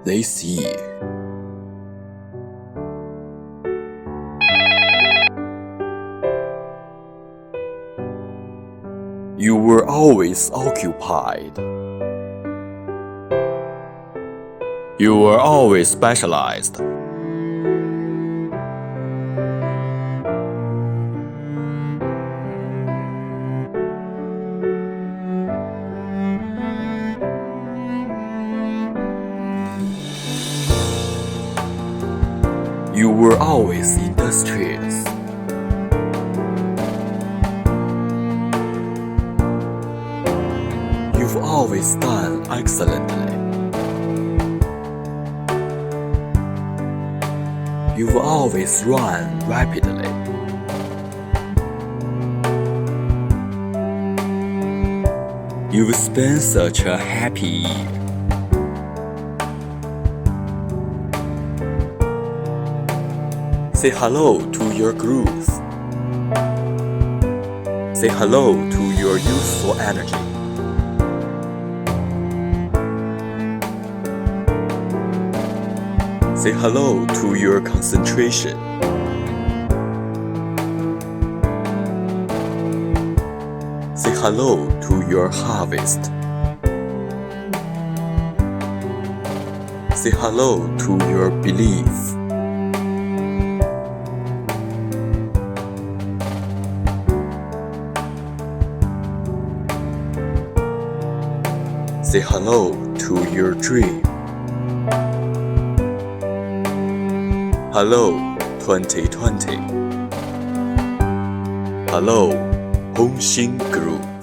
this year. You were always occupied. You were always specialized. You were always industrious. You've always done excellently. You've always run rapidly. You've spent such a happy year. Say hello to your growth. Say hello to your youthful energy. Say hello to your concentration. Say hello to your harvest. Say hello to your belief. Say hello to your dream. Hello, 2020. Hello, Hongxing Group.